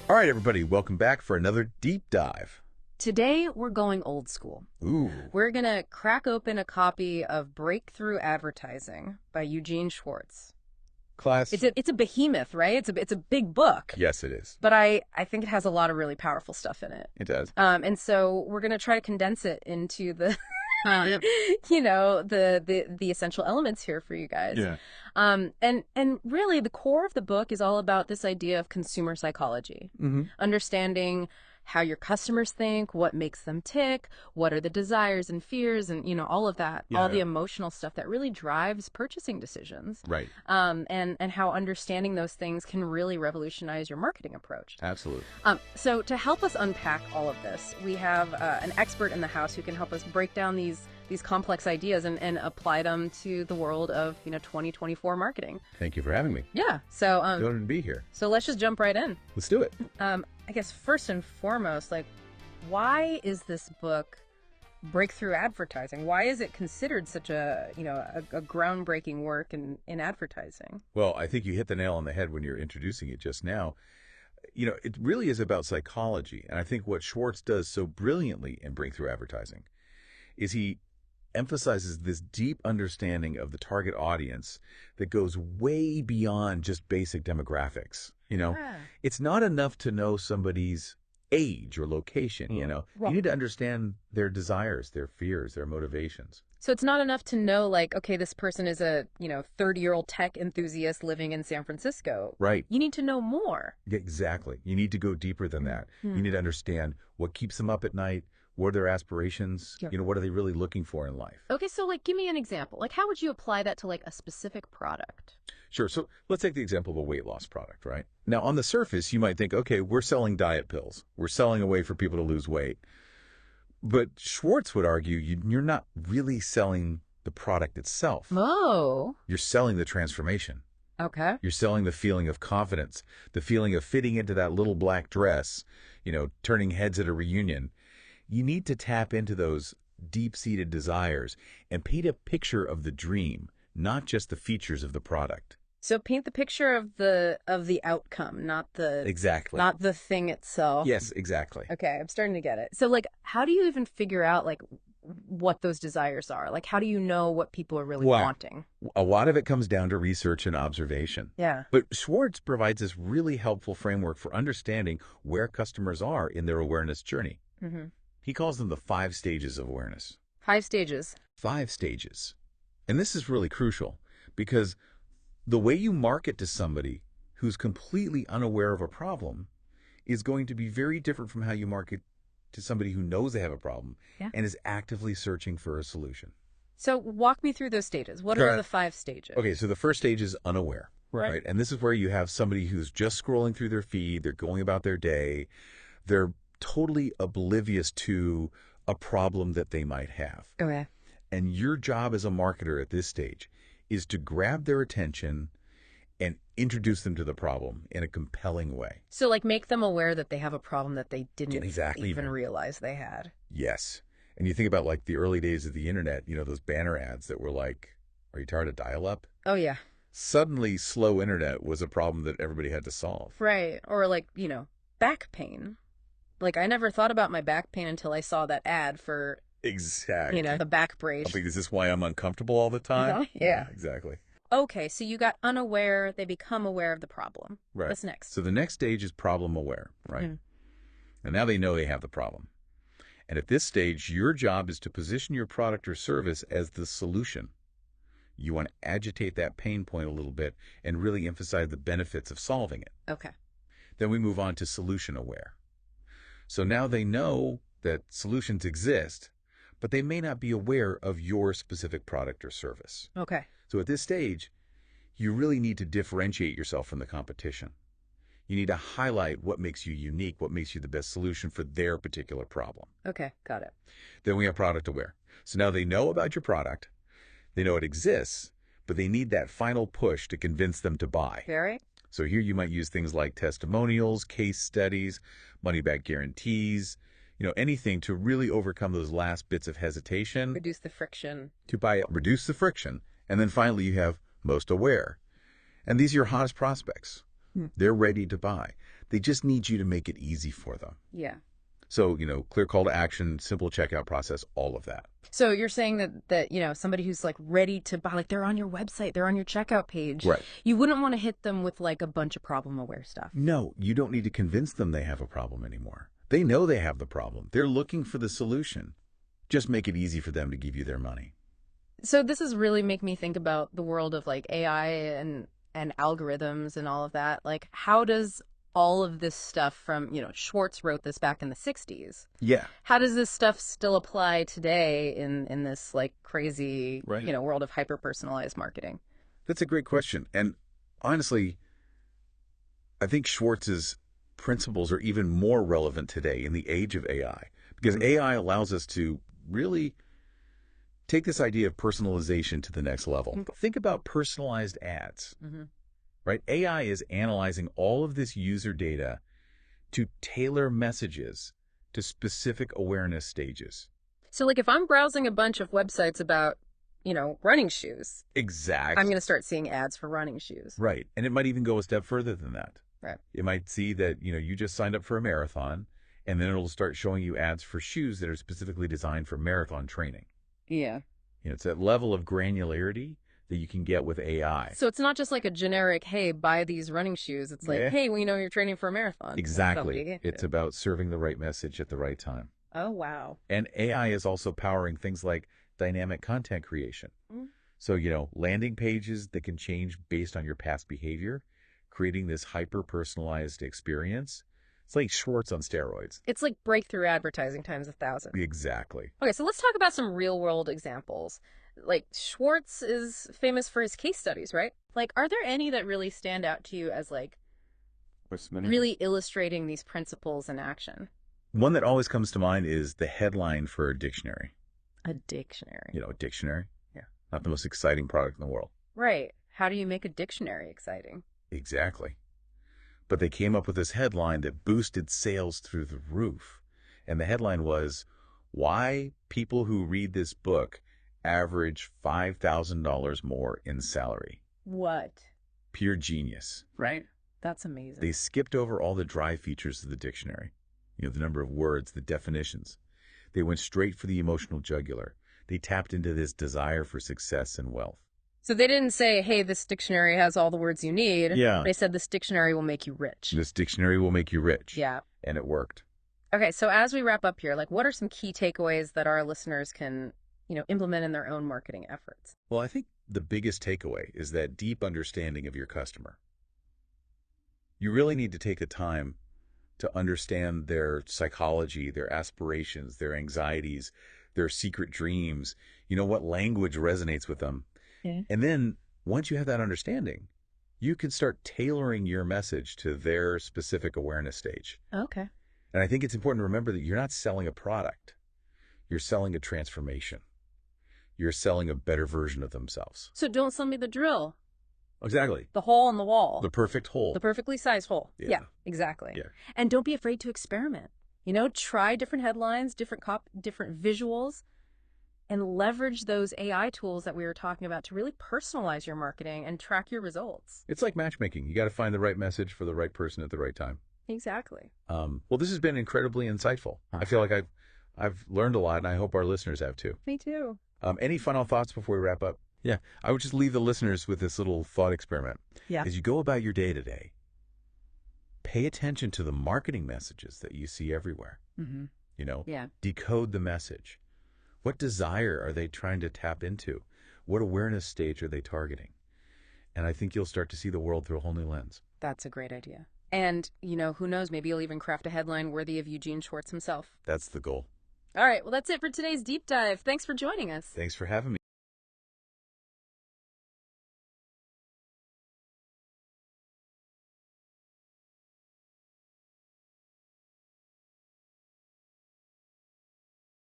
All right, everybody, welcome back for another deep dive. Today, we're going old school. Ooh. We're going to crack open a copy of Breakthrough Advertising by Eugene Schwartz. Class? It's a behemoth, right? It's a big book. Yes, it is. But I think it has a lot of really powerful stuff in it. It does. And so we're going to try to condense it into the, Yep. the essential elements here for you guys. Yeah. And really, the core of the book is all about this idea of consumer psychology, understanding how your customers think, what makes them tick, what are the desires and fears, and all of that, all the emotional stuff that really drives purchasing decisions. Right. And how understanding those things can really revolutionize your marketing approach. Absolutely. So to help us unpack all of this, we have an expert in the house who can help us break down these complex ideas and apply them to the world of 2024 marketing. Thank you for having me. Yeah. So Good to be here. so let's just jump right in. Let's do it. I guess first and foremost, why is this book Breakthrough Advertising? Why is it considered such a groundbreaking work in advertising? Well, I think you hit the nail on the head when you're introducing it just now. It really is about psychology. And I think what Schwartz does so brilliantly in Breakthrough Advertising is he emphasizes this deep understanding of the target audience that goes way beyond just basic demographics. It's not enough to know somebody's age or location, You need to understand their desires, their fears, their motivations. So it's not enough to know, okay, this person is a, 30-year-old tech enthusiast living in San Francisco. Right. You need to know more. Exactly. You need to go deeper than that. You need to understand what keeps them up at night. What are their aspirations? Yeah. What are they really looking for in life? Okay, so give me an example. How would you apply that to a specific product? Sure. So let's take the example of a weight loss product, right? Now, on the surface, you might think, okay, we're selling diet pills. We're selling a way for people to lose weight. But Schwartz would argue you're not really selling the product itself. Oh. You're selling the transformation. Okay. You're selling the feeling of confidence, the feeling of fitting into that little black dress, turning heads at a reunion. You need to tap into those deep-seated desires and paint a picture of the dream, not just the features of the product. So paint the picture of the outcome, not the thing itself. Yes, exactly. Okay, I'm starting to get it. So how do you even figure out what those desires are? How do you know what people are really wanting? A lot of it comes down to research and observation. Yeah. But Schwartz provides this really helpful framework for understanding where customers are in their awareness journey. Mm-hmm. He calls them the 5 stages of awareness. 5 stages. 5 stages. And this is really crucial because the way you market to somebody who's completely unaware of a problem is going to be very different from how you market to somebody who knows they have a problem and is actively searching for a solution. So walk me through those stages. What are the 5 stages? Okay, so the first stage is unaware. Right. And this is where you have somebody who's just scrolling through their feed, they're going about their day, they're totally oblivious to a problem that they might have. Okay. And your job as a marketer at this stage is to grab their attention and introduce them to the problem in a compelling way. So make them aware that they have a problem that they didn't Exactly. even realize they had. Yes. And you think about the early days of the internet, those banner ads that were are you tired of dial-up? Oh, yeah. Suddenly, slow internet was a problem that everybody had to solve. Right. Or back pain. I never thought about my back pain until I saw that ad for, Exactly. The back brace. Is this why I'm uncomfortable all the time? Yeah. Exactly. Okay, so you got unaware, they become aware of the problem. Right. What's next? So the next stage is problem aware, right? And now they know they have the problem. And at this stage, your job is to position your product or service as the solution. You want to agitate that pain point a little bit and really emphasize the benefits of solving it. Okay. Then we move on to solution aware. So now they know that solutions exist, but they may not be aware of your specific product or service. Okay. So at this stage, you really need to differentiate yourself from the competition. You need to highlight what makes you unique, what makes you the best solution for their particular problem. Okay, got it. Then we have product aware. So now they know about your product, they know it exists, but they need that final push to convince them to buy. Very. So here you might use things like testimonials, case studies, money-back guarantees, anything to really overcome those last bits of hesitation. Reduce the friction. To buy it, reduce the friction. And then finally you have most aware. And these are your hottest prospects. They're ready to buy. They just need you to make it easy for them. Yeah. So, clear call to action, simple checkout process, all of that. So you're saying that somebody who's like ready to buy, like they're on your website, they're on your checkout page. Right. You wouldn't want to hit them with like a bunch of problem-aware stuff. No, you don't need to convince them they have a problem anymore. They know they have the problem. They're looking for the solution. Just make it easy for them to give you their money. So this is really making me think about the world of like AI and algorithms and all of that. Like, how does all of this stuff from, Schwartz wrote this back in the 60s. Yeah. How does this stuff still apply today in this like crazy, Right. world of hyper-personalized marketing? That's a great question. And honestly, I think Schwartz's principles are even more relevant today in the age of AI, because AI allows us to really take this idea of personalization to the next level. Think about personalized ads, right? AI is analyzing all of this user data to tailor messages to specific awareness stages. So like if I'm browsing a bunch of websites about, running shoes, Exactly. I'm going to start seeing ads for running shoes. Right. And it might even go a step further than that. Right. It might see that, you just signed up for a marathon, and then it'll start showing you ads for shoes that are specifically designed for marathon training. Yeah. It's that level of granularity that you can get with AI. So it's not just like a generic, hey, buy these running shoes. It's like, hey, we know you're training for a marathon. Exactly. It's about serving the right message at the right time. Oh, wow. And AI is also powering things like dynamic content creation. So, landing pages that can change based on your past behavior, creating this hyper-personalized experience. It's like Schwartz on steroids. It's like breakthrough advertising times 1,000. Exactly. Okay, so let's talk about some real-world examples. Like, Schwartz is famous for his case studies, right? Like, are there any that really stand out to you as, like, really illustrating these principles in action? One that always comes to mind is the headline for a dictionary. A dictionary. A dictionary? Yeah. Not the most exciting product in the world. Right. How do you make a dictionary exciting? Exactly. But they came up with this headline that boosted sales through the roof. And the headline was, "Why People Who Read This Book Average $5,000 More in Salary." What? Pure genius. Right. That's amazing. They skipped over all the dry features of the dictionary. The number of words, the definitions. They went straight for the emotional jugular. They tapped into this desire for success and wealth. So they didn't say, hey, this dictionary has all the words you need. Yeah. They said this dictionary will make you rich. This dictionary will make you rich. Yeah. And it worked. Okay, so as we wrap up here, like, what are some key takeaways that our listeners can, implement in their own marketing efforts? Well, I think the biggest takeaway is that deep understanding of your customer. You really need to take the time to understand their psychology, their aspirations, their anxieties, their secret dreams, what language resonates with them. Yeah. And then once you have that understanding, you can start tailoring your message to their specific awareness stage. Okay. And I think it's important to remember that you're not selling a product. You're selling a transformation. You're selling a better version of themselves. So don't sell me the drill. Exactly. The hole in the wall. The perfect hole. The perfectly sized hole. Yeah. Exactly. Yeah. And don't be afraid to experiment. Try different headlines, different visuals, and leverage those AI tools that we were talking about to really personalize your marketing and track your results. It's like matchmaking. You got to find the right message for the right person at the right time. Exactly. Well, this has been incredibly insightful. I feel like I've learned a lot, and I hope our listeners have too. Me too. Any final thoughts before we wrap up? Yeah, I would just leave the listeners with this little thought experiment. Yeah. As you go about your day today, pay attention to the marketing messages that you see everywhere. Mm-hmm. Yeah. Decode the message. What desire are they trying to tap into? What awareness stage are they targeting? And I think you'll start to see the world through a whole new lens. That's a great idea. And, who knows, maybe you'll even craft a headline worthy of Eugene Schwartz himself. That's the goal. All right, well, that's it for today's deep dive. Thanks for joining us. Thanks for having me.